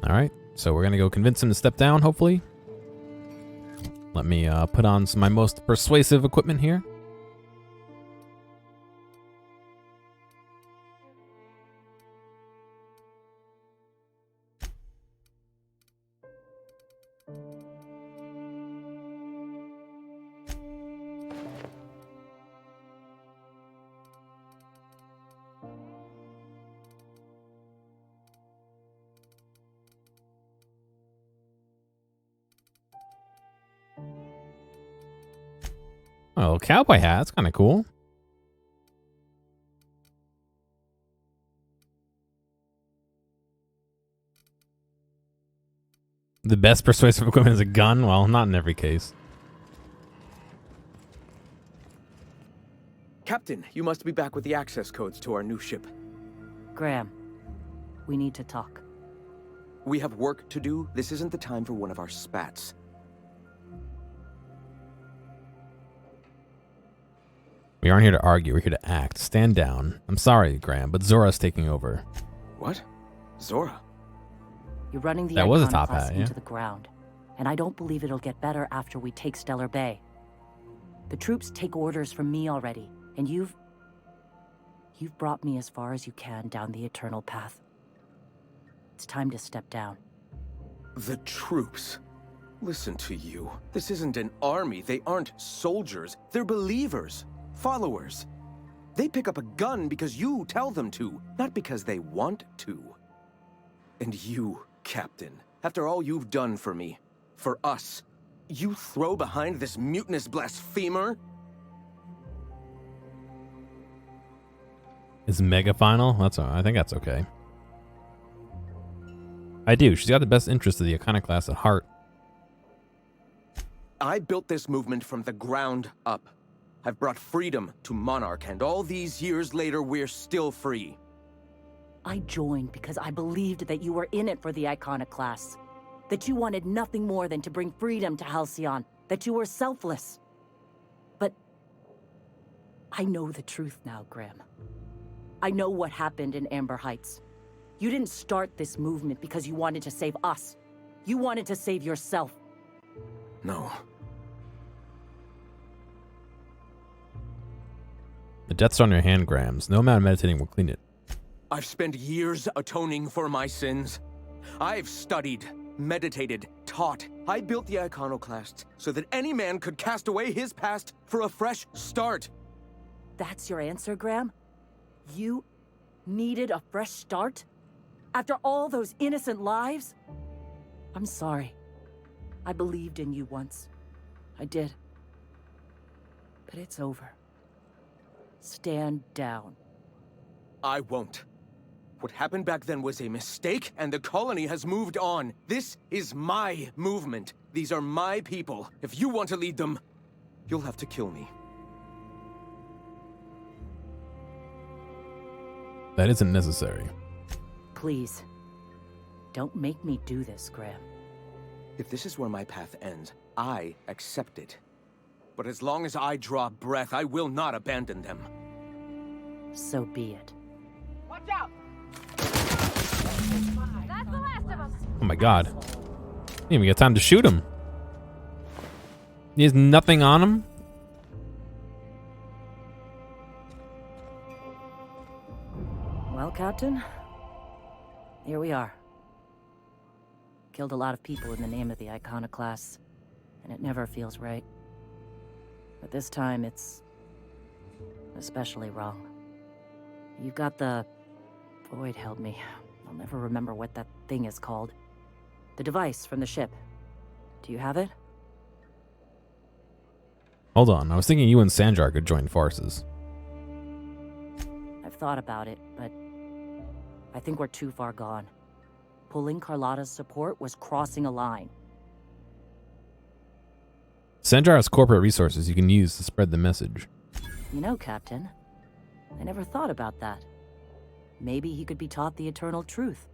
Alright, so we're gonna go convince him to step down, hopefully. Let me put on my most persuasive equipment here. Oh, cowboy hat. That's kind of cool. The best persuasive equipment is a gun? Well, not in every case. Captain, you must be back with the access codes to our new ship. Graham, we need to talk. We have work to do. This isn't the time for one of our spats. We aren't here to argue. We're here to act. Stand down. I'm sorry, Graham, but Zora's taking over. What? Zora? You're running the That was a Icon top class hat, yeah. into the ground, and I don't believe it'll get better after we take Stellar Bay. The troops take orders from me already, and you've brought me as far as you can down the eternal path. It's time to step down. The troops? Listen to you. This isn't an army. They aren't soldiers. They're believers. Followers. They pick up a gun because you tell them to, not because they want to. And you, Captain, after all you've done for me, for us, you throw behind this mutinous blasphemer? Is Mega final? I think that's okay. I do. She's got the best interest of the Iconoclast at heart. I built this movement from the ground up. I've brought freedom to Monarch, and all these years later, we're still free. I joined because I believed that you were in it for the Iconoclasts. That you wanted nothing more than to bring freedom to Halcyon. That you were selfless. But I know the truth now, Graham. I know what happened in Amber Heights. You didn't start this movement because you wanted to save us. You wanted to save yourself. No. The death's on your hand, Grams. No amount of meditating will clean it. I've spent years atoning for my sins. I've studied, meditated, taught. I built the Iconoclasts so that any man could cast away his past for a fresh start. That's your answer, Graham? You needed a fresh start? After all those innocent lives? I'm sorry. I believed in you once. I did. But it's over. Stand down. I won't. What happened back then was a mistake, and the colony has moved on. This is my movement. These are my people. If you want to lead them, you'll have to kill me. That isn't necessary. Please. Don't make me do this, Graham. If this is where my path ends, I accept it. But as long as I draw breath, I will not abandon them. So be it. Watch out! That's the last of us. Oh my god. Didn't even get time to shoot him. He has nothing on him? Well, Captain, here we are. Killed a lot of people in the name of the Iconoclasts, and it never feels right. But this time, it's especially wrong. You've got the... Void held me. I'll never remember what that thing is called. The device from the ship. Do you have it? Hold on. I was thinking you and Sanjar could join forces. I've thought about it, but I think we're too far gone. Pulling Carlotta's support was crossing a line. Sanjar has corporate resources you can use to spread the message. You know, Captain, I never thought about that. Maybe he could be taught the eternal truth.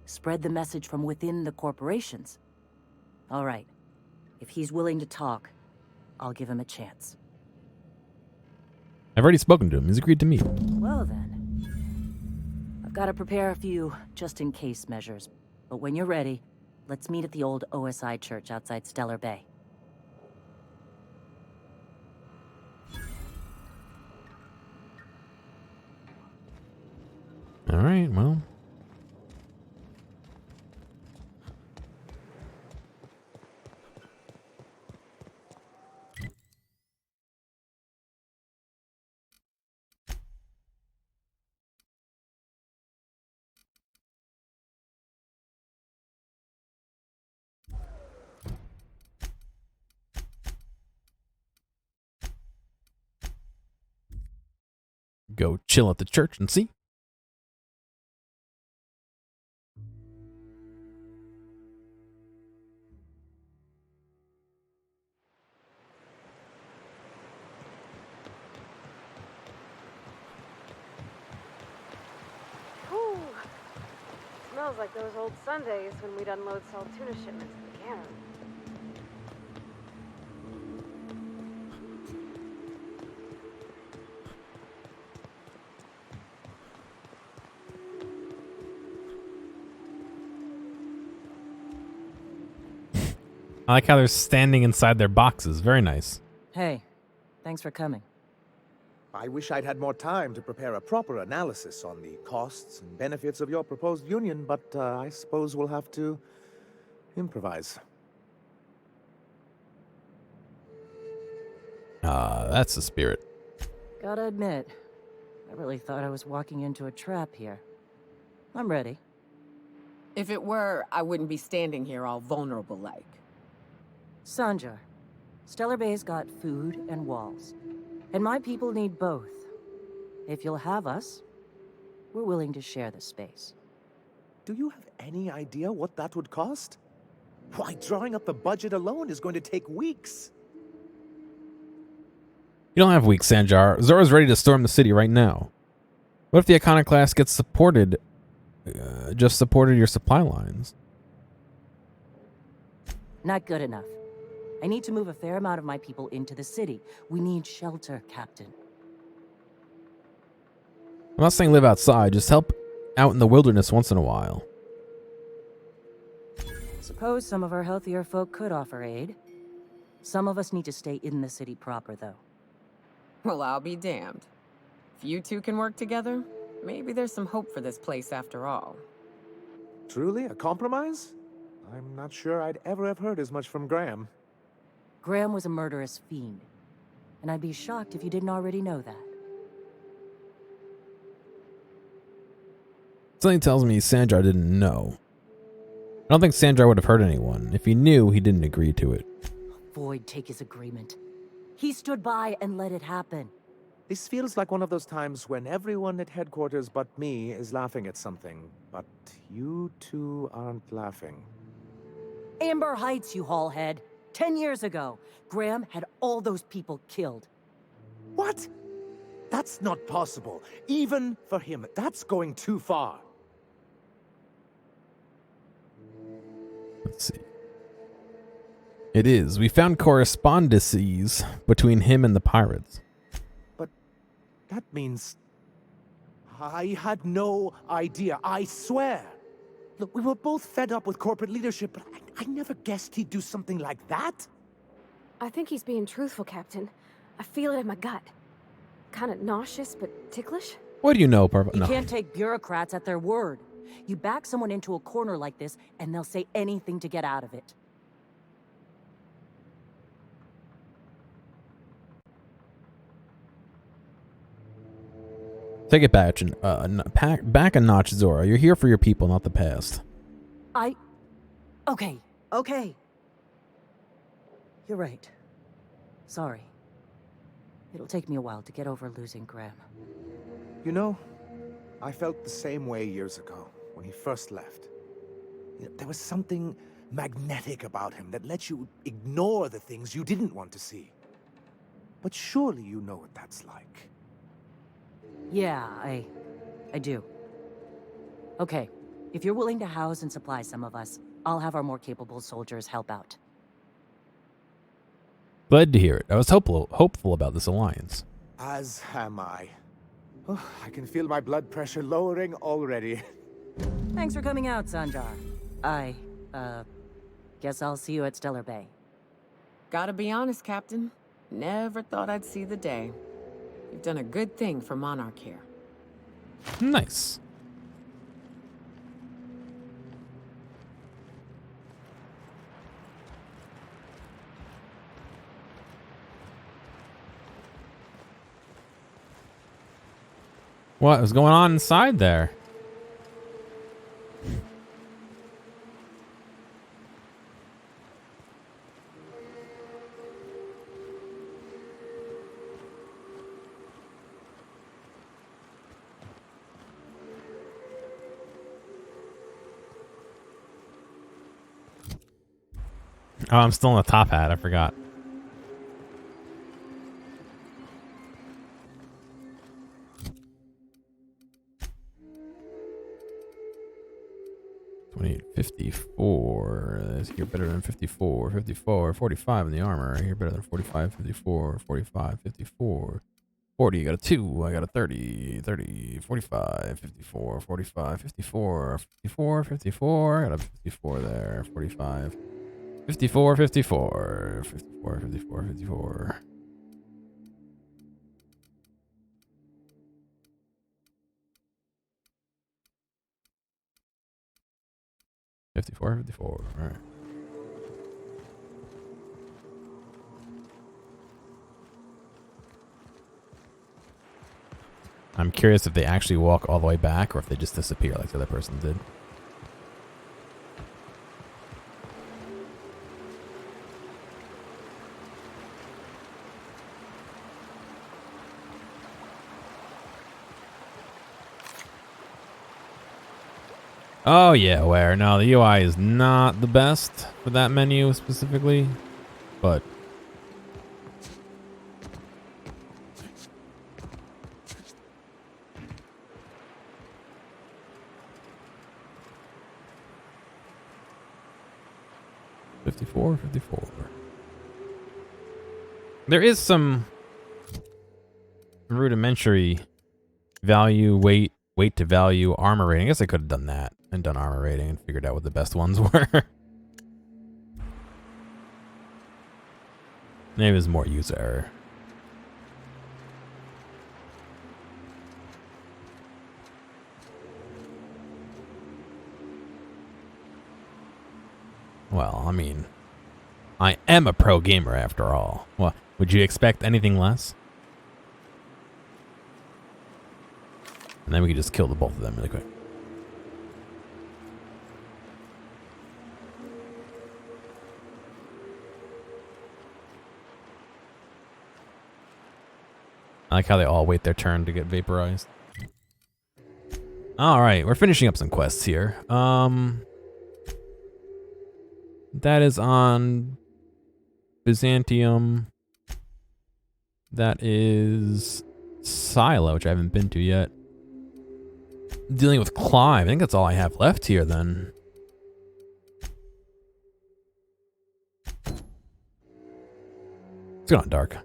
Spread the message from within the corporations. All right. If he's willing to talk, I'll give him a chance. I've already spoken to him. He's agreed to meet. Well then. I've got to prepare a few just-in-case measures. But when you're ready, let's meet at the old OSI church outside Stellar Bay. All right, well. Go chill at the church and see. Whew. Smells like those old Sundays when we'd unload salt tuna shipments to the cannon. I like how they're standing inside their boxes. Very nice. Hey, thanks for coming. I wish I'd had more time to prepare a proper analysis on the costs and benefits of your proposed union, but I suppose we'll have to improvise. That's the spirit. Gotta admit, I really thought I was walking into a trap here. I'm ready. If it were, I wouldn't be standing here all vulnerable like. Sanjar, Stellar Bay's got food and walls. And my people need both. If you'll have us, we're willing to share the space. Do you have any idea what that would cost? Why, drawing up the budget alone is going to take weeks. You don't have weeks, Sanjar. Zora's ready to storm the city right now. What if the Iconoclast gets supported, just supported your supply lines? Not good enough. I need to move a fair amount of my people into the city. We need shelter, Captain. I'm not saying live outside, just help out in the wilderness once in a while. Suppose some of our healthier folk could offer aid. Some of us need to stay in the city proper, though. Well, I'll be damned. If you two can work together, maybe there's some hope for this place after all. Truly, a compromise? I'm not sure I'd ever have heard as much from Graham. Graham was a murderous fiend, and I'd be shocked if you didn't already know that. Something tells me Sanjar didn't know. I don't think Sanjar would have hurt anyone. If he knew, he didn't agree to it. Void take his agreement. He stood by and let it happen. This feels like one of those times when everyone at headquarters but me is laughing at something, but you two aren't laughing. Amber Heights, you haulhead. 10 years ago, Graham had all those people killed. What? That's not possible. Even for him, that's going too far. Let's see. It is. We found correspondences between him and the pirates. But that means... I had no idea, I swear. Look, we were both fed up with corporate leadership, but I never guessed he'd do something like that. I think he's being truthful, Captain. I feel it in my gut. Kind of nauseous, but ticklish. What do you know, Purple? You No. can't take bureaucrats at their word. You back someone into a corner like this, and they'll say anything to get out of it. Take it back, back a notch, Zora. You're here for your people, not the past. Okay. You're right. Sorry. It'll take me a while to get over losing Graham. You know, I felt the same way years ago, when he first left. You know, there was something magnetic about him that let you ignore the things you didn't want to see. But surely you know what that's like. Yeah, I do. Okay, if you're willing to house and supply some of us, I'll have our more capable soldiers help out. Glad to hear it. I was hopeful about this alliance. As am I. Oh, I can feel my blood pressure lowering already. Thanks for coming out, Sanjar. Guess I'll see you at Stellar Bay. Gotta be honest, Captain. Never thought I'd see the day. You've done a good thing for Monarch here. Nice. What is going on inside there? Oh, I'm still in the top hat. I forgot. $28.54. You're better than 54. 54. 45 in the armor. You're better than 45. 54. 45. 54. 40. You got a 2. I got a 30. 30. 45. 54. 45. 54. 54. 54. I got a 54 there. 45. 54, 54, 54, 54, 54. All right. I'm curious if they actually walk all the way back or if they just disappear like the other person did. Oh yeah, where? No, the UI is not the best for that menu specifically, but $54, $54. There is some rudimentary value, weight to value, armor rating. I guess I could have done that and done armor rating and figured out what the best ones were. Maybe it was more user error. Well, I mean, I am a pro gamer after all. Well, would you expect anything less? And then we can just kill the both of them really quick. I like how they all wait their turn to get vaporized. Alright, we're finishing up some quests here. That is on Byzantium. That is Silo, which I haven't been to yet. Dealing with Clive. I think that's all I have left here then. It's gone dark.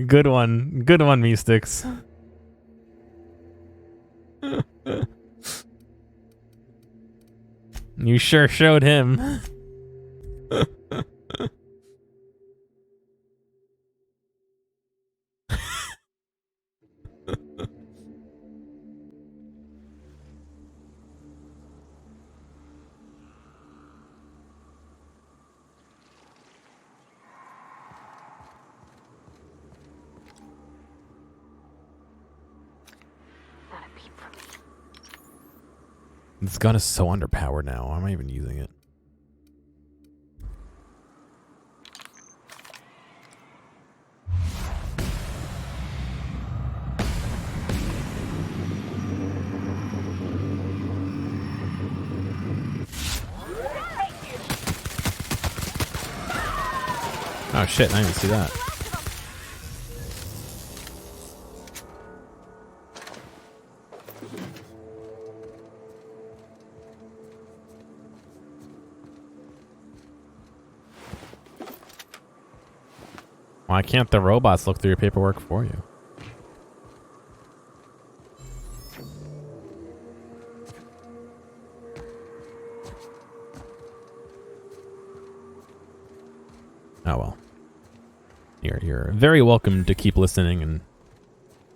Good one. Good one, Meestix. You sure showed him. This gun is so underpowered now. I'm not even using it. Oh shit, I didn't even see that. Why can't the robots look through your paperwork for you? Oh well. You're very welcome to keep listening and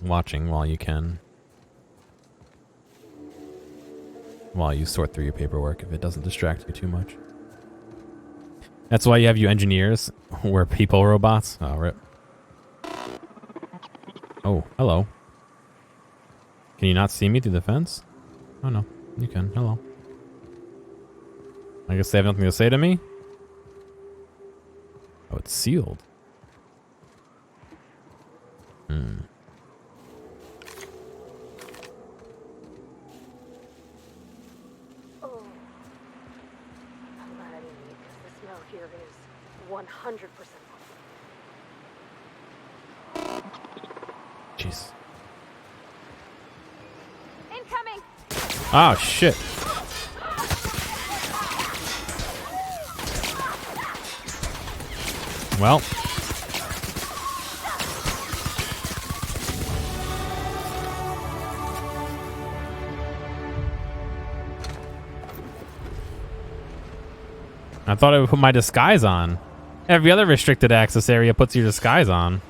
watching while you can. While you sort through your paperwork if it doesn't distract you too much. That's why you have you engineers. We're people robots. Oh, rip. Oh, hello. Can you not see me through the fence? Oh no, you can. Hello. I guess they have nothing to say to me? Oh, it's sealed. Hmm. Oh. I'm glad I didn't eat because the smell here is 100%. Jeez. Incoming! Oh, shit. Well. I thought I would put my disguise on. Every other restricted access area puts your disguise on.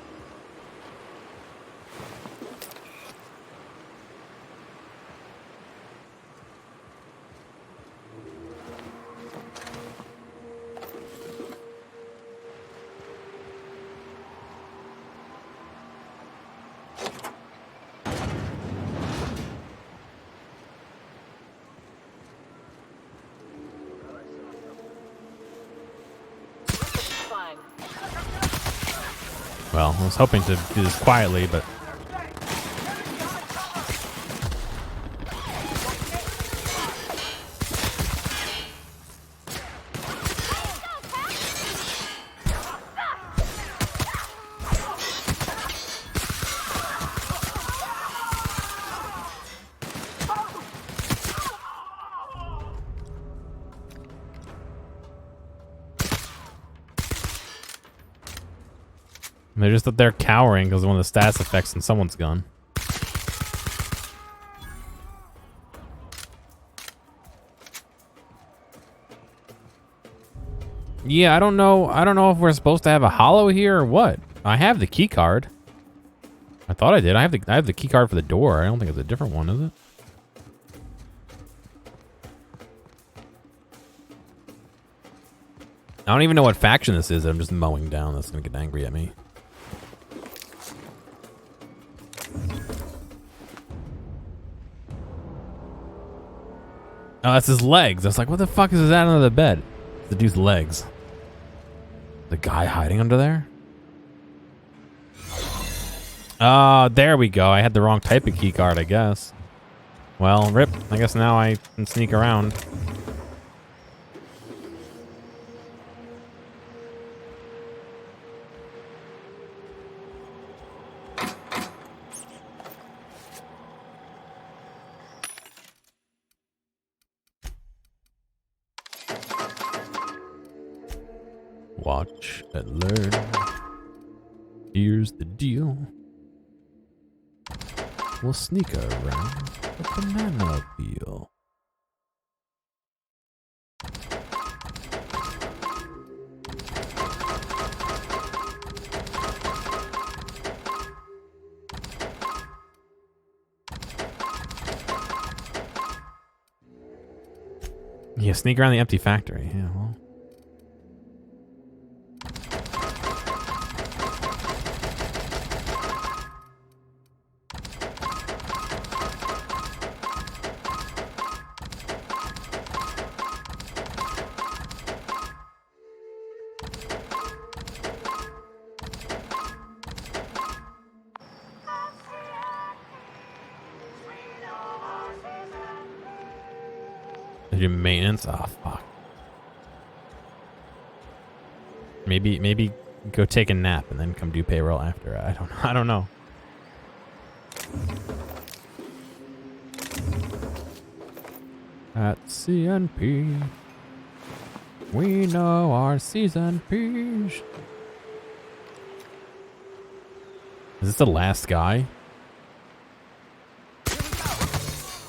Well, I was hoping to do this quietly, but... They're just that they're cowering because of one of the status effects in someone's gun. Yeah, I don't know if we're supposed to have a hollow here or what. I have the key card. I thought I did. I have the key card for the door. I don't think it's a different one, is it? I don't even know what faction this is that I'm just mowing down. That's gonna get angry at me. Oh, that's his legs. I was like, what the fuck is that under the bed? It's the dude's legs. The guy hiding under there? There we go. I had the wrong type of key card, I guess. Well, rip. I guess now I can sneak around. Watch and learn. Here's the deal. We'll sneak around a banana peel. Yeah, sneak around the empty factory. Yeah, well. Do maintenance? Oh fuck. Maybe go take a nap and then come do payroll after. I don't know. At CNP, we know our season P's. Is this the last guy?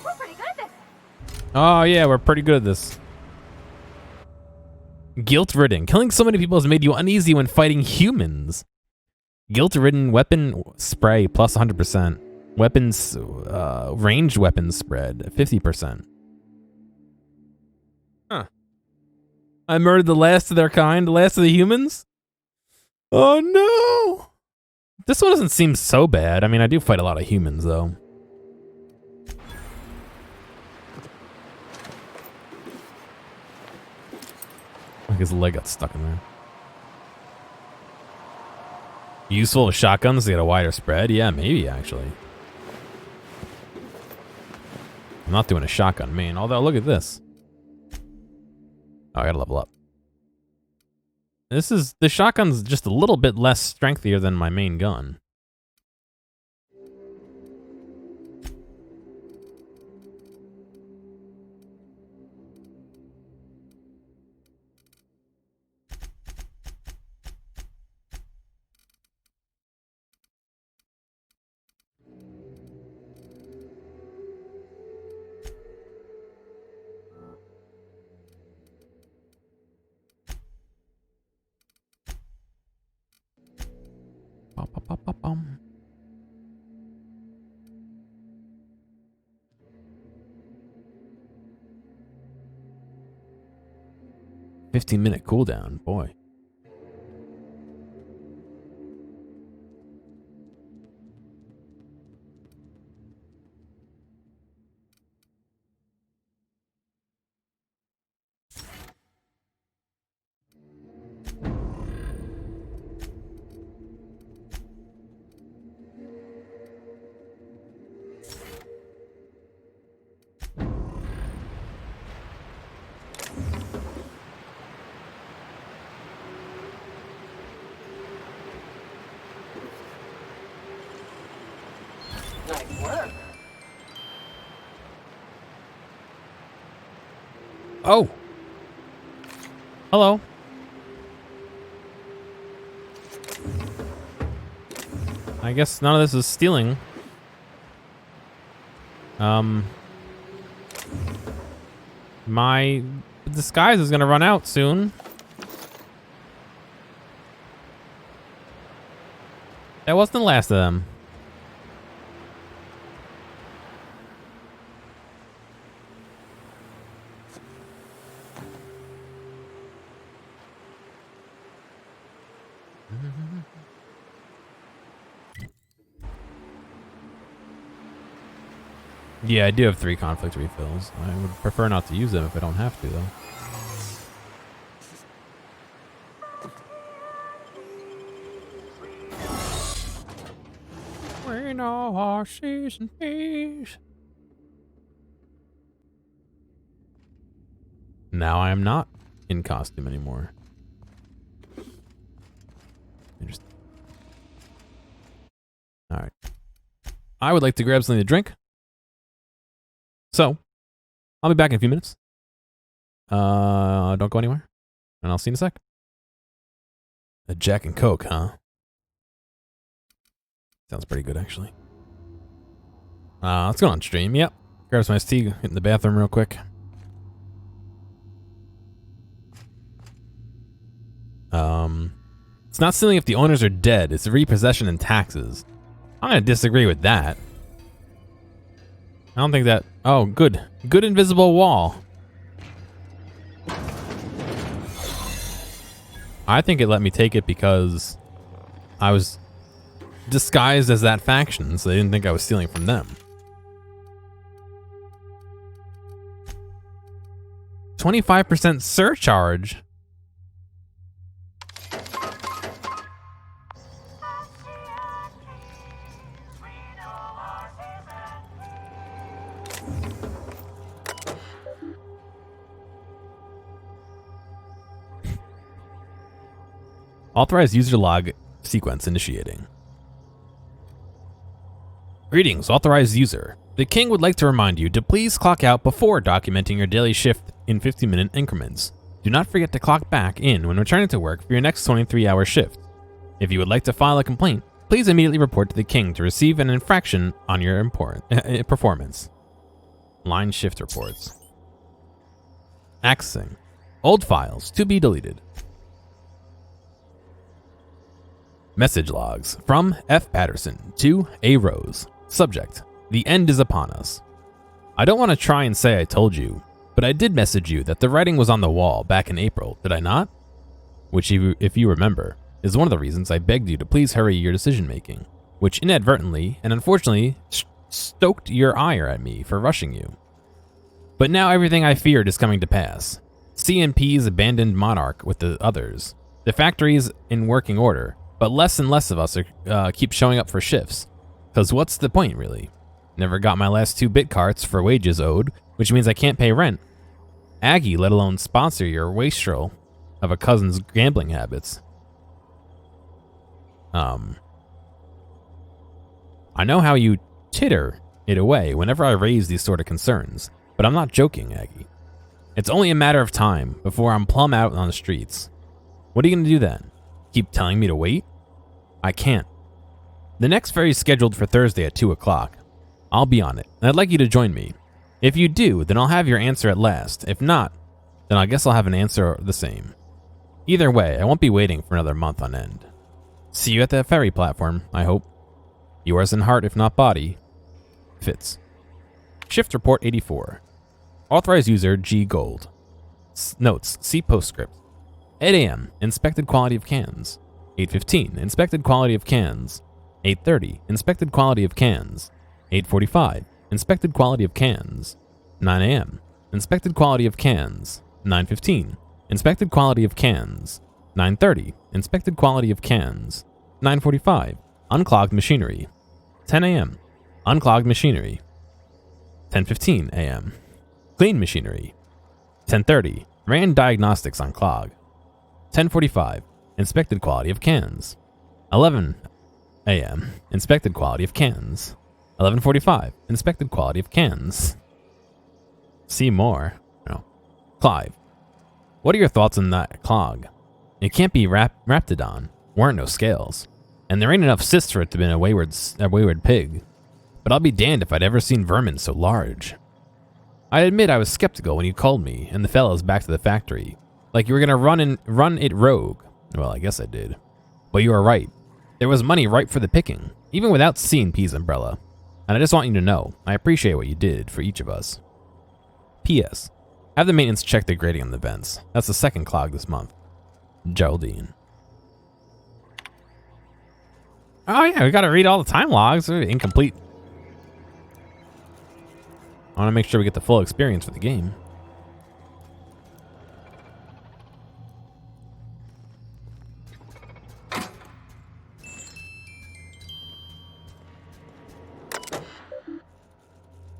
We're pretty good at this. Oh yeah, we're pretty good at this. Guilt-ridden. Killing so many people has made you uneasy when fighting humans. Guilt-ridden weapon spray plus 100%. Weapons, ranged weapons spread 50%. Huh. I murdered the last of their kind, the last of the humans? Oh no! This one doesn't seem so bad. I mean, I do fight a lot of humans, though. Like his leg got stuck in there. Useful with shotguns to get a wider spread? Yeah, maybe, actually. I'm not doing a shotgun main, although look at this. Oh, I gotta level up. The shotgun's just a little bit less strengthier than my main gun. Bum. 15-minute cooldown, boy. Oh. Hello. I guess none of this is stealing. My disguise is gonna run out soon. That wasn't the last of them. Yeah, I do have 3 conflict refills. I would prefer not to use them if I don't have to, though. We know our C's and P's. Now I am not in costume anymore. Interesting. All right. I would like to grab something to drink. So, I'll be back in a few minutes. Don't go anywhere. And I'll see you in a sec. A Jack and Coke, huh? Sounds pretty good, actually. Let's go on stream. Yep. Grab some iced tea, get in the bathroom real quick. It's not stealing if the owners are dead. It's repossession and taxes. I'm going to disagree with that. I don't think that... Oh, good. Good invisible wall. I think it let me take it because I was disguised as that faction, so they didn't think I was stealing from them. 25% surcharge? Authorized user log sequence initiating. Greetings, authorized user. The king would like to remind you to please clock out before documenting your daily shift in 50-minute increments. Do not forget to clock back in when returning to work for your next 23-hour shift. If you would like to file a complaint, please immediately report to the king to receive an infraction on your performance. Line shift reports. Accessing. Old files to be deleted. Message logs from F. Patterson to A. Rose. Subject: the end is upon us. I don't want to try and say I told you, but I did message you that the writing was on the wall back in April, did I not? Which, if you remember, is one of the reasons I begged you to please hurry your decision making, which inadvertently and unfortunately stoked your ire at me for rushing you. But now everything I feared is coming to pass. CNP's abandoned Monarch with the others. The factory is in working order, but less and less of us keep showing up for shifts. Cause what's the point, really? Never got my last 2 bit carts for wages owed, which means I can't pay rent. Aggie, let alone sponsor your wastrel of a cousin's gambling habits. I know how you titter it away whenever I raise these sort of concerns, but I'm not joking, Aggie. It's only a matter of time before I'm plumb out on the streets. What are you gonna do then? Keep telling me to wait? I can't. The next ferry is scheduled for Thursday at 2 o'clock. I'll be on it, and I'd like you to join me. If you do, then I'll have your answer at last. If not, then I guess I'll have an answer the same. Either way, I won't be waiting for another month on end. See you at the ferry platform, I hope. Yours in heart, if not body, Fitz. Shift Report 84. Authorized user G Gold. Notes, see postscript. 8 a.m. Inspected quality of cans. 8:15. Inspected quality of cans. 8:30. Inspected quality of cans. 8:45. Inspected quality of cans. 9 a.m. Inspected quality of cans. 9:15. Inspected quality of cans. 9:30. Inspected quality of cans. 9:45. Unclogged machinery. 10 a.m. Unclogged machinery. 10:15 a.m. Clean machinery. 10:30. Ran diagnostics on clog. 10:45. Inspected quality of cans. 11 a.m. Inspected quality of cans. 11:45. Inspected quality of cans. See more. No. Clive. What are your thoughts on that clog? It can't be Raptidon. Weren't no scales. And there ain't enough cysts for it to have been a wayward pig. But I'll be damned if I'd ever seen vermin so large. I admit I was skeptical when you called me and the fellows back to the factory. Like you were gonna run it rogue. Well, I guess I did. But you were right. There was money ripe for the picking, even without CNP's umbrella. And I just want you to know, I appreciate what you did for each of us. P.S. Have the maintenance check the grading on the vents. That's the second clog this month. Geraldine. Oh yeah, we gotta read all the time logs. They're incomplete. I wanna make sure we get the full experience for the game.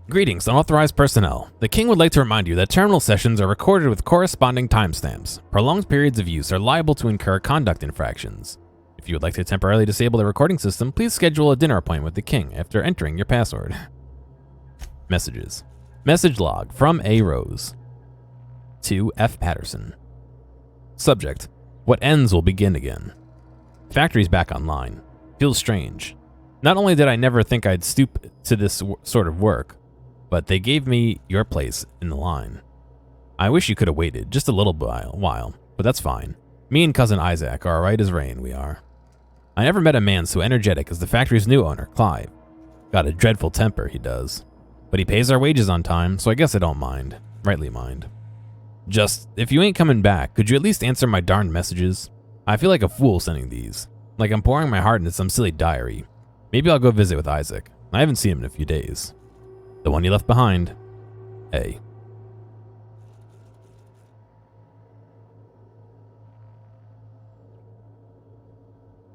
Greetings, unauthorized personnel. The King would like to remind you that terminal sessions are recorded with corresponding timestamps. Prolonged periods of use are liable to incur conduct infractions. If you would like to temporarily disable the recording system, please schedule a dinner appointment with the King after entering your password. Messages. Message log from A. Rose to F. Patterson. Subject: what ends will begin again. Factory's back online. Feels strange. Not only did I never think I'd stoop to this sort of work, but they gave me your place in the line. I wish you could have waited just a little while, but that's fine. Me and cousin Isaac are alright as rain, we are. I never met a man so energetic as the factory's new owner, Clive. Got a dreadful temper, he does. But he pays our wages on time, so I guess I don't mind. Rightly mind. Just, if you ain't coming back, could you at least answer my darned messages? I feel like a fool sending these. Like I'm pouring my heart into some silly diary. Maybe I'll go visit with Isaac. I haven't seen him in a few days. The one you left behind. A.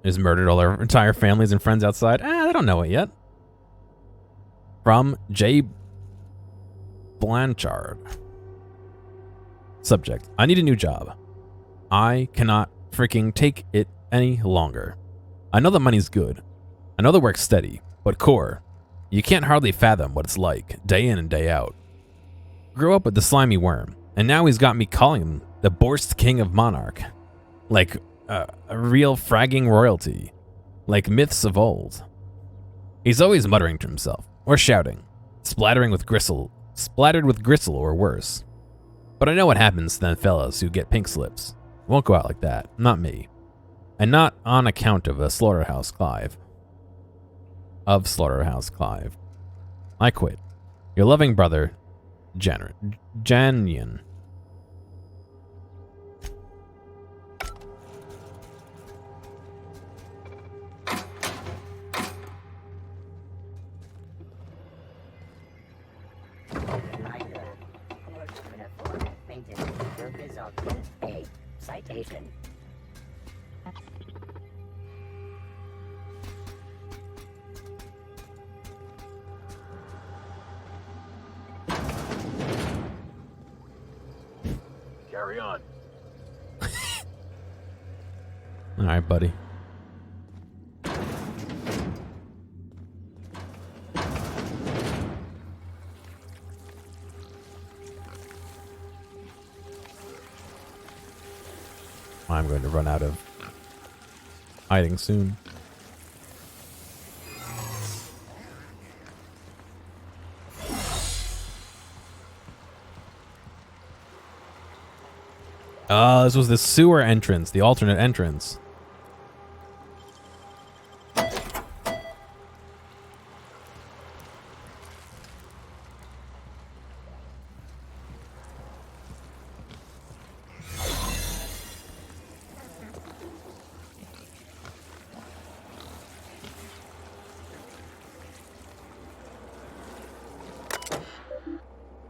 Just murdered all our entire families and friends outside. They don't know it yet. From J. Blanchard. Subject: I need a new job. I cannot freaking take it any longer. I know the money's good. I know the work's steady, but core, you can't hardly fathom what it's like, day in and day out. Grew up with the slimy worm, and now he's got me calling him the Borst King of Monarch. Like a real fragging royalty. Like myths of old. He's always muttering to himself, or shouting, splattered with gristle or worse. But But I know what happens to them fellas who get pink slips. It won't go out like that. Not me. And not on account of a Slaughterhouse Clive. Of Slaughterhouse Clive. I quit. Your loving brother, Janyan. Citation. Carry on. All right, buddy. I'm going to run out of hiding soon. This was the sewer entrance, the alternate entrance.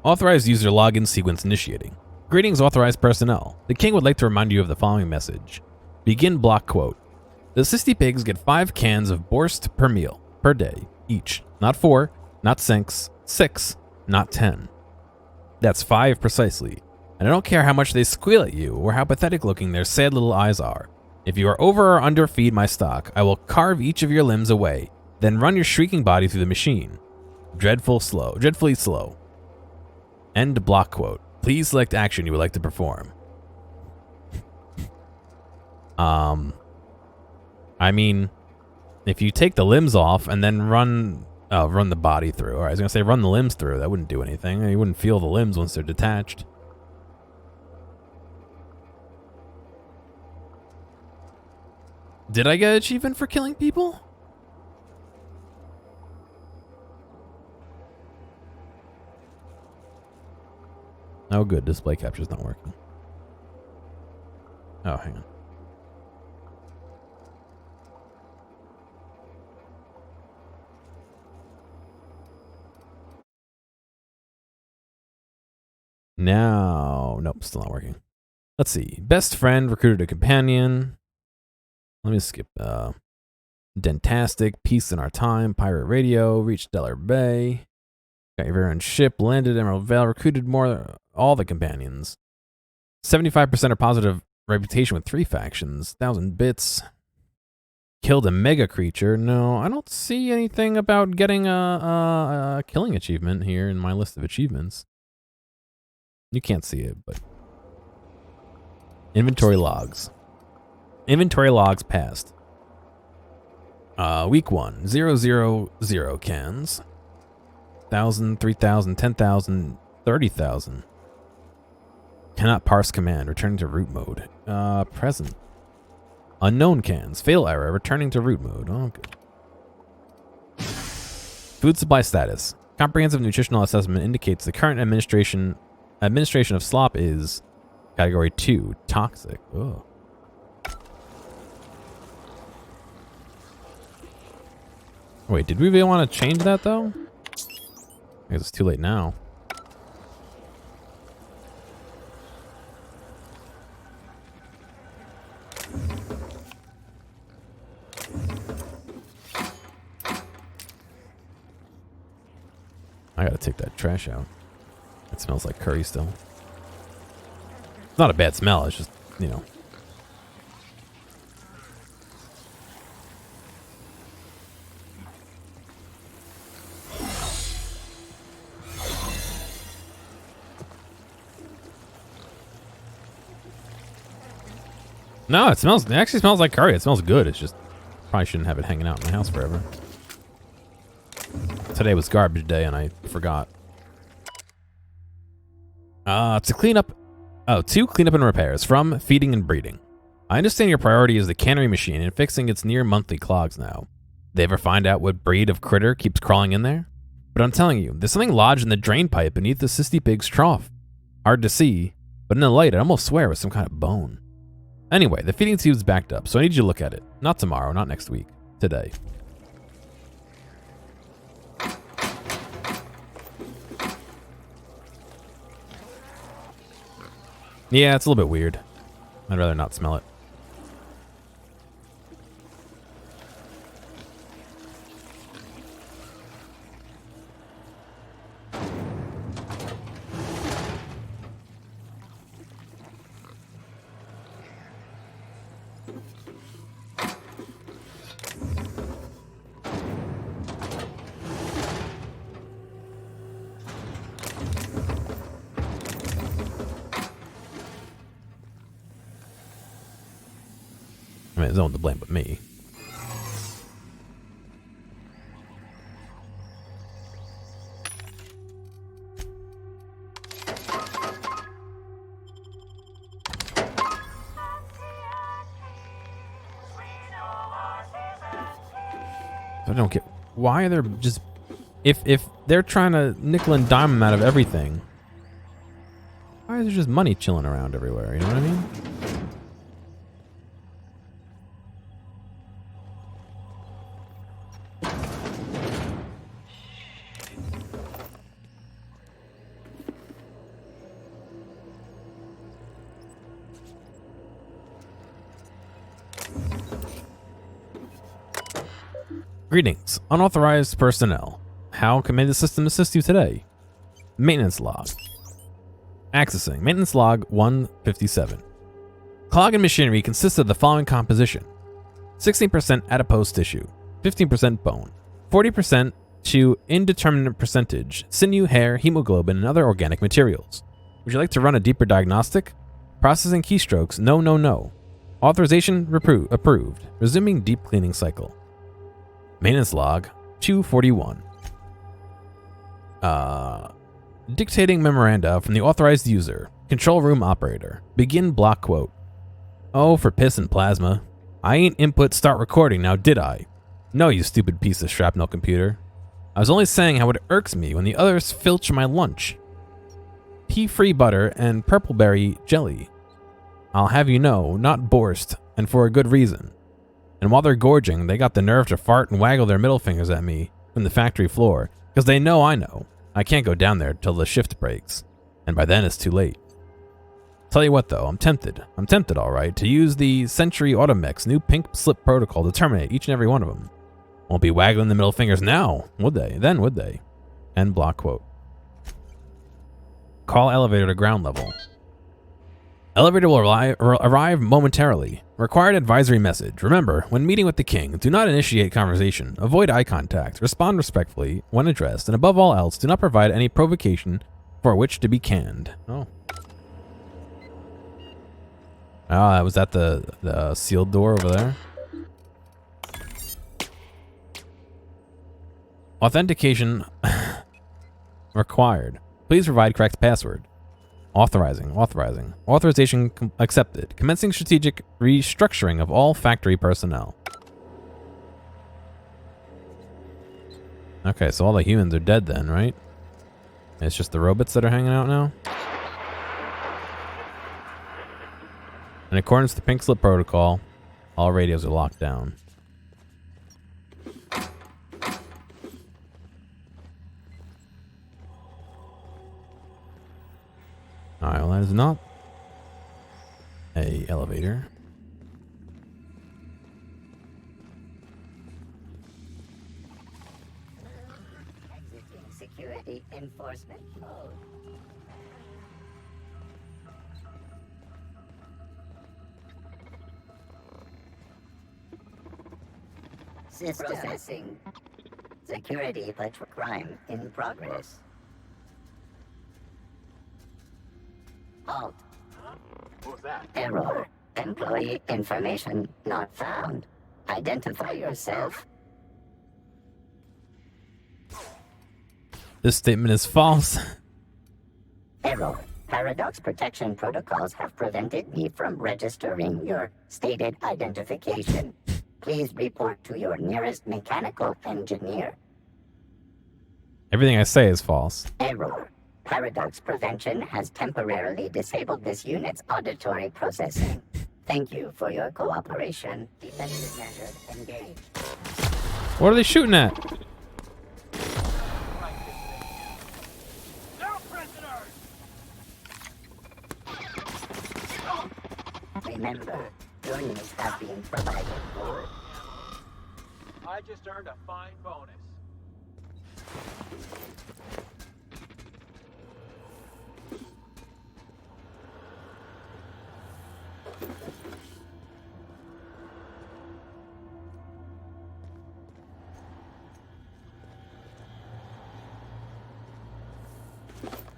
Authorized user login sequence initiating. Greetings, authorized personnel. The king would like to remind you of the following message. Begin block quote. The Sisty Pigs get 5 cans of Borst per meal, per day, each. Not 4, not 6, not 10. That's 5 precisely. And I don't care how much they squeal at you or how pathetic looking their sad little eyes are. If you are over or under feed my stock, I will carve each of your limbs away, then run your shrieking body through the machine. Dreadfully slow. End block quote. Please select action you would like to perform. I mean, if you take the limbs off and then run the body through. All right, I was gonna say run the limbs through. That wouldn't do anything. You wouldn't feel the limbs once they're detached. Did I get an achievement for killing people? Oh, good. Display capture's not working. Oh, hang on. Now, nope, still not working. Let's see. Best friend recruited a companion. Let me skip. Dentastic, Peace in Our Time, Pirate Radio, reached Stellar Bay. Got your very own ship, landed Emerald Vale, recruited all the companions. 75% are positive reputation with 3 factions. 1,000 bits. Killed a mega creature. No, I don't see anything about getting a killing achievement here in my list of achievements. You can't see it, but inventory logs. Inventory logs passed. Week 1, 000 cans. 1,000, 3,000, 10,000, 30,000. Cannot parse command, returning to root mode. Present. Unknown cans, fail error, returning to root mode. Oh, good. Food supply status. Comprehensive nutritional assessment indicates the current administration of slop is category 2, toxic. Ugh. Wait, did we really want to change that though? I guess it's too late now. I gotta take that trash out. It smells like curry still. It's not a bad smell, it's just, you know. No, it actually smells like curry. It smells good. It's just, probably shouldn't have it hanging out in my house forever. Today was garbage day and I forgot. To clean up Oh, 2 cleanup and repairs. From feeding and breeding. I understand your priority is the cannery machine and fixing its near monthly clogs now. They ever find out what breed of critter keeps crawling in there? But I'm telling you, there's something lodged in the drain pipe beneath the Cysty Pig's trough. Hard to see, but in the light I almost swear it was some kind of bone. Anyway, the feeding tube's backed up, so I need you to look at it. Not tomorrow, not next week. Today. Yeah, it's a little bit weird. I'd rather not smell it. I mean, there's no one to blame but me. I don't get why they're just if they're trying to nickel and dime them out of everything. Why is there just money chilling around everywhere? You know what I mean? Greetings, unauthorized personnel. How can the system assist you today? Maintenance log. Accessing. Maintenance log 157. Clog and machinery consists of the following composition. 16% adipose tissue, 15% bone, 40% to indeterminate percentage, sinew, hair, hemoglobin, and other organic materials. Would you like to run a deeper diagnostic? Processing keystrokes, no, no, no. Authorization approved. Resuming deep cleaning cycle. Maintenance log 241. Dictating memoranda from the authorized user. Control room operator. Begin block quote. Oh, for piss and plasma. I ain't input start recording now, did I? No, you stupid piece of shrapnel computer. I was only saying how it irks me when the others filch my lunch. Pea-free butter and purpleberry jelly. I'll have you know, not borscht, and for a good reason. And while they're gorging, they got the nerve to fart and waggle their middle fingers at me from the factory floor, because they know I know. I can't go down there till the shift breaks, and by then it's too late. Tell you what though, I'm tempted alright, to use the Century Automech's new pink slip protocol to terminate each and every one of them. Won't be waggling the middle fingers now, would they? Then would they? End block quote. Call elevator to ground level. Elevator will arrive momentarily. Required advisory message. Remember, when meeting with the king, do not initiate conversation, avoid eye contact, respond respectfully when addressed, and above all else, do not provide any provocation for which to be canned. Oh. Ah, was that the sealed door over there? Authentication required. Please provide correct password. Authorizing. Authorization accepted. Commencing strategic restructuring of all factory personnel. Okay, so all the humans are dead then, right? It's just the robots that are hanging out now? In accordance to the Pink Slip Protocol, all radios are locked down. Alright, well that is not a elevator. Exiting security enforcement mode. System. Processing. Security patrol crime in progress. Halt. What was that? Error. Employee information not found. Identify yourself. This statement is false. Error. Paradox protection protocols have prevented me from registering your stated identification. Please report to your nearest mechanical engineer. Everything I say is false. Error. Paradox Prevention has temporarily disabled this unit's auditory processing. Thank you for your cooperation. Defensive measures engaged. What are they shooting at? No prisoners! Remember, your needs have been provided for. I just earned a fine bonus.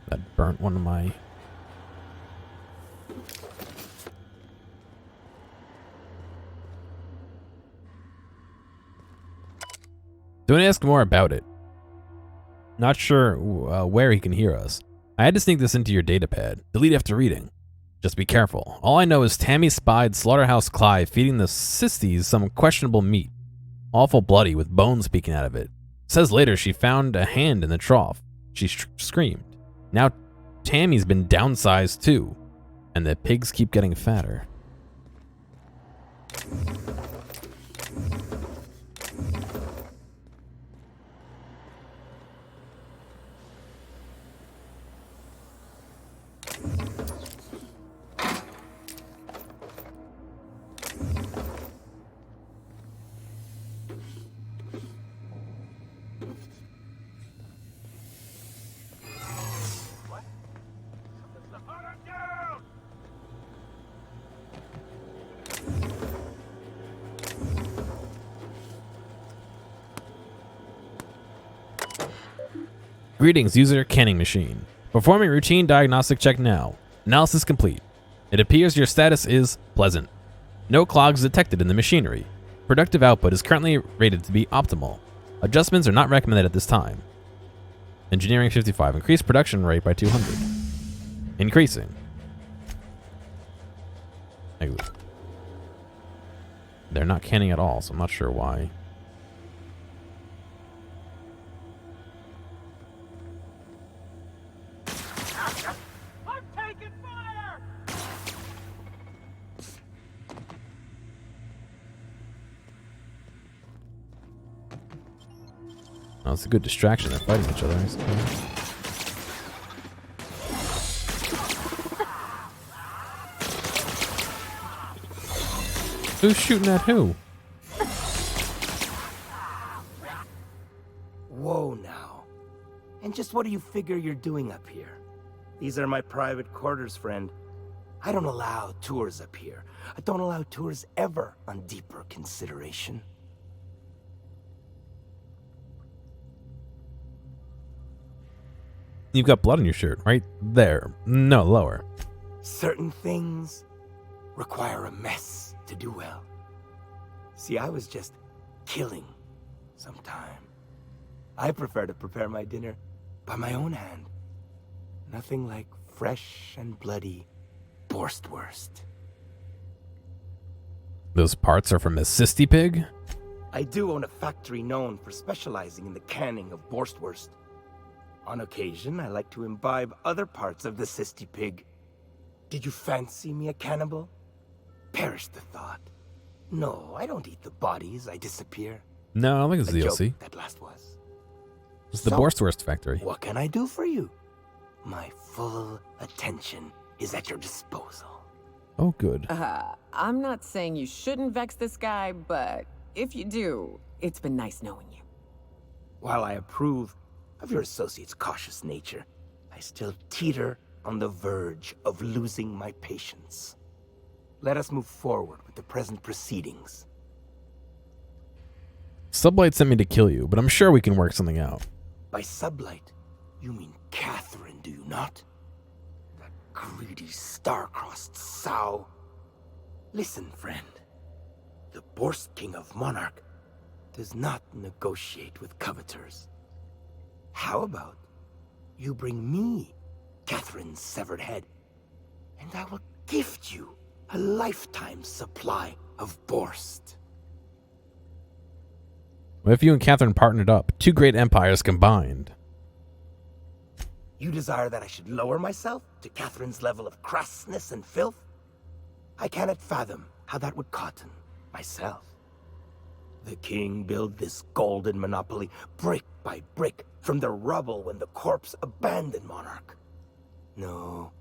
That burnt one of my... Don't ask more about it. Not sure where he can hear us. I had to sneak this into your datapad. Delete after reading. Just be careful. All I know is Tammy spied Slaughterhouse Clive feeding the Sistis some questionable meat. Awful bloody with bones peeking out of it. Says later she found a hand in the trough. She screamed. Now Tammy's been downsized too. And the pigs keep getting fatter. Greetings, user canning machine. Performing routine diagnostic check now. Analysis complete. It appears your status is pleasant. No clogs detected in the machinery. Productive output is currently rated to be optimal. Adjustments are not recommended at this time. Engineering 55. Increase production rate by 200. Increasing. They're not canning at all, so I'm not sure why. I'm taking fire! Oh, it's a good distraction. They're fighting each other. I suppose. Who's shooting at who? Whoa now. And just what do you figure you're doing up here? These are my private quarters, friend. I don't allow tours up here. I don't allow tours ever on deeper consideration. You've got blood on your shirt, right there. No, lower. Certain things require a mess to do well. See, I was just killing sometime. I prefer to prepare my dinner by my own hand. Nothing like fresh and bloody Borstwurst. Those parts are from a Sisti pig? I do own a factory known for specializing in the canning of Borstwurst. On occasion, I like to imbibe other parts of the Sisti pig. Did you fancy me a cannibal? Perish the thought. No, I don't eat the bodies, I disappear. No, I think it's A DLC. joke, that last was. It's the So, Borstwurst factory. What can I do for you? My full attention is at your disposal. Oh, good. I'm not saying you shouldn't vex this guy, but if you do, it's been nice knowing you. While I approve of your associate's cautious nature, I still teeter on the verge of losing my patience. Let us move forward with the present proceedings. Sublight sent me to kill you, but I'm sure we can work something out. By sublight, you mean Catherine, do you not? That greedy, star-crossed sow. Listen, friend. The Borst King of Monarch does not negotiate with coveters. How about you bring me Catherine's severed head, and I will gift you a lifetime supply of Borst. What if you and Catherine partnered up? Two great empires combined. You desire that I should lower myself to Catherine's level of crassness and filth? I cannot fathom how that would cotton myself. The king built this golden monopoly brick by brick from the rubble when the corpse abandoned Monarch. No,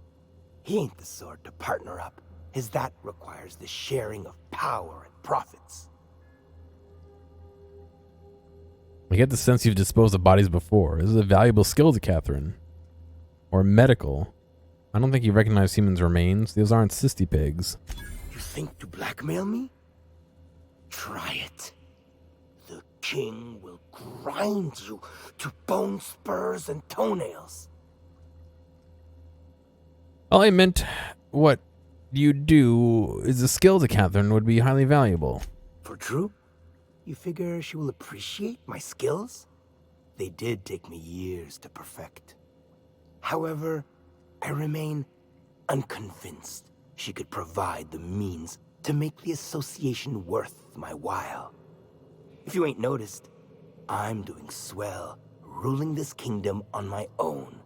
he ain't the sort to partner up, as that requires the sharing of power and profits. I get the sense you've disposed of bodies before. This is a valuable skill to Catherine. Or medical. I don't think you recognize humans' remains. Those aren't cysty pigs. You think to blackmail me? Try it. The king will grind you to bone spurs and toenails. All I meant, what you do is a skill to Catherine would be highly valuable. For true? You figure she will appreciate my skills? They did take me years to perfect. However, I remain unconvinced she could provide the means to make the association worth my while. If you ain't noticed, I'm doing swell, ruling this kingdom on my own.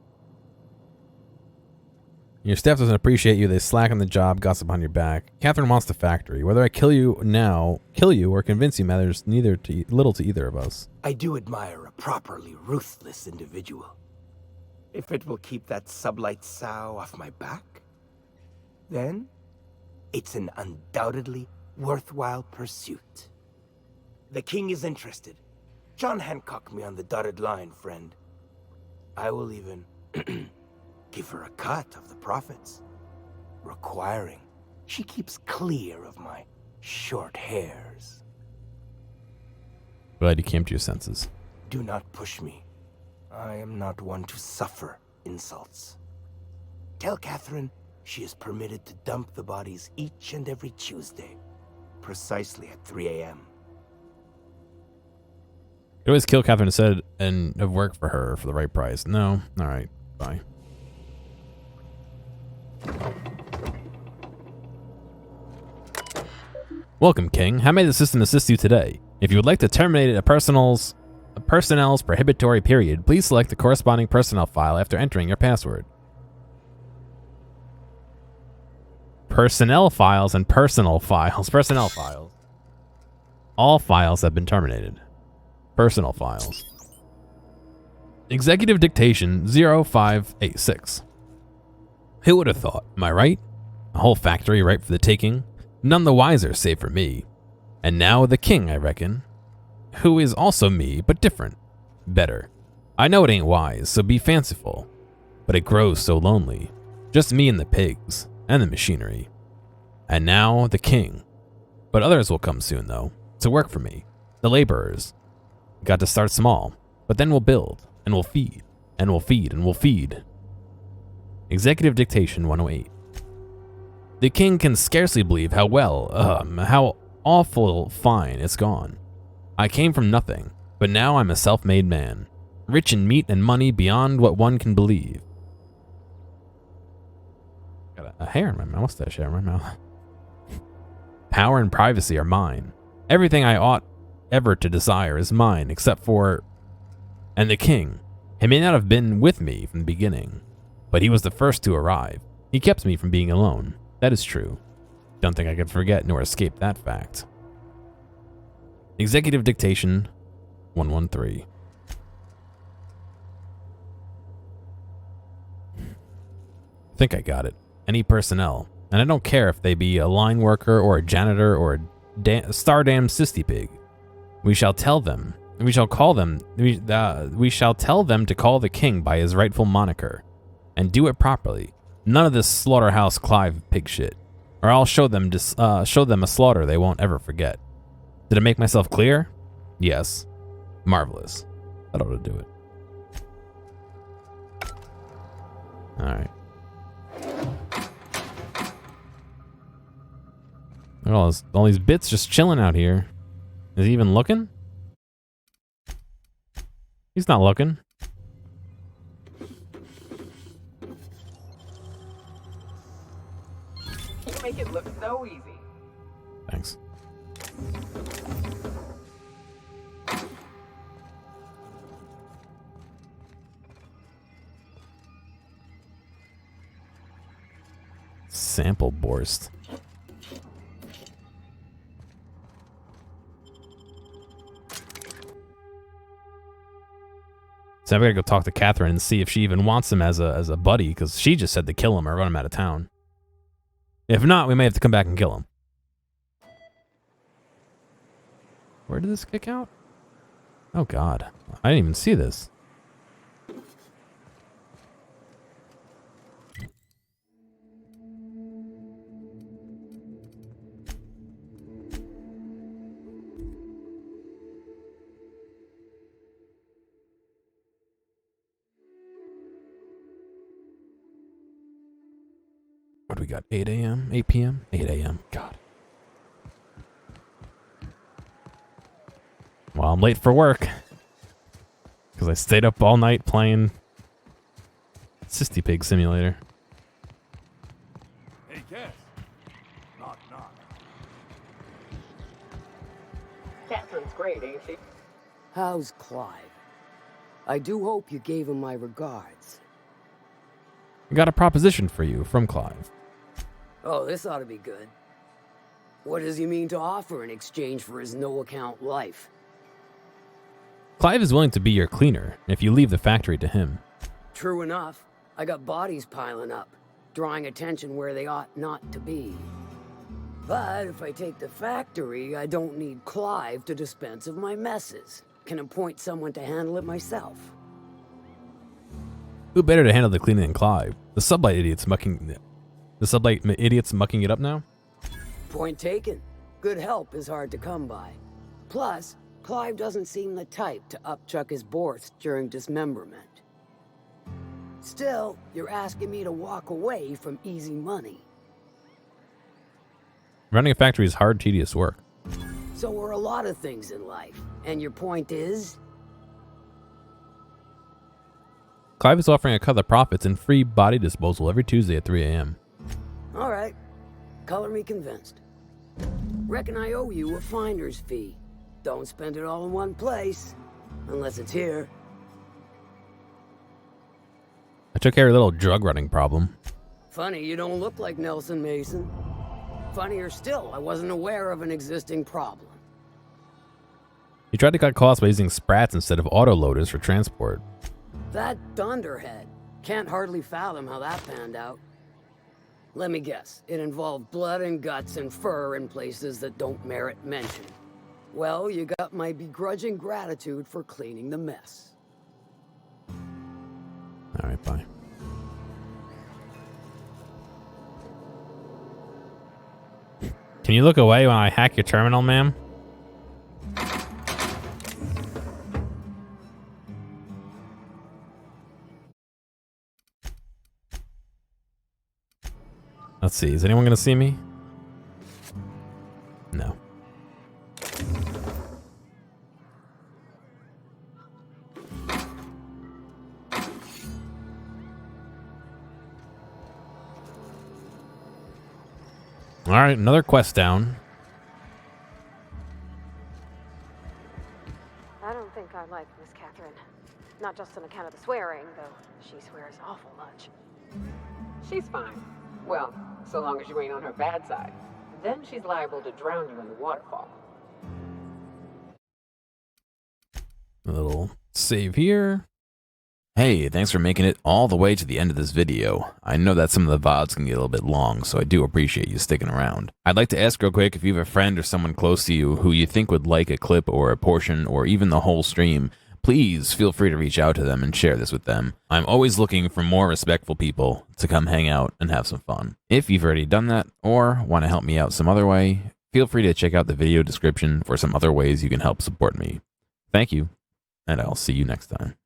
Your staff doesn't appreciate you. They slack on the job, gossip on your back. Catherine wants the factory. Whether I kill you, or convince you matters little to either of us. I do admire a properly ruthless individual. If it will keep that sublight sow off my back, then it's an undoubtedly worthwhile pursuit. The king is interested. John Hancock me on the dotted line, friend. I will even give her a cut of the profits, requiring she keeps clear of my short hairs. Glad you came to your senses. Do not push me. I am not one to suffer insults. Tell Catherine she is permitted to dump the bodies each and every Tuesday, precisely at 3 a.m. You always kill Catherine instead and have worked for her for the right price. No? Alright, bye. Welcome, King. How may the system assist you today? If you would like to terminate a personnel's prohibitory period, please select the corresponding personnel file after entering your password. Personnel files and personal files. Personnel files. All files have been terminated. Personal files. Executive dictation 0586. Who would have thought? Am I right? A whole factory ripe for the taking. None the wiser, save for me. And now the king, I reckon. Who is also me, but different. Better. I know it ain't wise, so be fanciful. But it grows so lonely. Just me and the pigs, and the machinery. And now the king. But others will come soon, though, to work for me. The laborers. Got to start small, but then we'll build, and we'll feed, and we'll feed, and we'll feed. Executive Dictation 108. The king can scarcely believe how awful fine it's gone. I came from nothing, but now I'm a self-made man, rich in meat and money beyond what one can believe. Got a hair in my mouth, mustache hair in my mouth. Power and privacy are mine. Everything I ought ever to desire is mine, except for... And the king. He may not have been with me from the beginning, but he was the first to arrive. He kept me from being alone. That is true. Don't think I could forget nor escape that fact. Executive Dictation 113. I think I got it. Any personnel. And I don't care if they be a line worker or a janitor or a star-damned cysty pig. We shall tell them. We shall tell them to call the king by his rightful moniker. And do it properly. None of this Slaughterhouse Clive pig shit. Or I'll show them a slaughter they won't ever forget. Did I make myself clear? Yes. Marvelous. That ought to do it. Alright. Look at all these bits just chilling out here. Is he even looking? He's not looking. it look so easy. Thanks. Sample Borst. So I'm gonna go talk to Catherine and see if she even wants him as a buddy, because she just said to kill him or run him out of town. If not, we may have to come back and kill him. Where did this kick out? Oh God, I didn't even see this. What do we got? 8 a.m., 8 p.m., 8 a.m. God. Well, I'm late for work because I stayed up all night playing Sisty Pig Simulator. Hey, Cass. Knock, knock. Catherine's great, ain't she? How's Clive? I do hope you gave him my regards. I got a proposition for you from Clive. Oh, this ought to be good. What does he mean to offer in exchange for his no-account life? Clive is willing to be your cleaner if you leave the factory to him. True enough. I got bodies piling up, drawing attention where they ought not to be. But if I take the factory, I don't need Clive to dispense of my messes. Can appoint someone to handle it myself. Who better to handle the cleaning than Clive? The sublight idiots mucking it up now? Point taken. Good help is hard to come by. Plus, Clive doesn't seem the type to upchuck his Borst during dismemberment. Still, you're asking me to walk away from easy money. Running a factory is hard, tedious work. So are a lot of things in life. And your point is? Clive is offering a cut of the profits and free body disposal every Tuesday at 3 a.m. All right. Color me convinced. Reckon I owe you a finder's fee. Don't spend it all in one place. Unless it's here. I took care of a little drug running problem. Funny you don't look like Nelson Mason. Funnier still, I wasn't aware of an existing problem. He tried to cut costs by using sprats instead of autoloaders for transport. That dunderhead. Can't hardly fathom how that panned out. Let me guess, it involved blood and guts and fur in places that don't merit mention. Well, you got my begrudging gratitude for cleaning the mess. Alright, bye. Can you look away when I hack your terminal, ma'am? Let's see, is anyone gonna see me? No. Alright, another quest down. I don't think I like Miss Catherine. Not just on account of the swearing, though she swears awful much. She's fine. Well, so long as you ain't on her bad side. Then she's liable to drown you in the waterfall. A little save here. Hey, thanks for making it all the way to the end of this video. I know that some of the VODs can get a little bit long, so I do appreciate you sticking around. I'd like to ask real quick if you have a friend or someone close to you who you think would like a clip or a portion or even the whole stream, please feel free to reach out to them and share this with them. I'm always looking for more respectful people to come hang out and have some fun. If you've already done that or want to help me out some other way, feel free to check out the video description for some other ways you can help support me. Thank you, and I'll see you next time.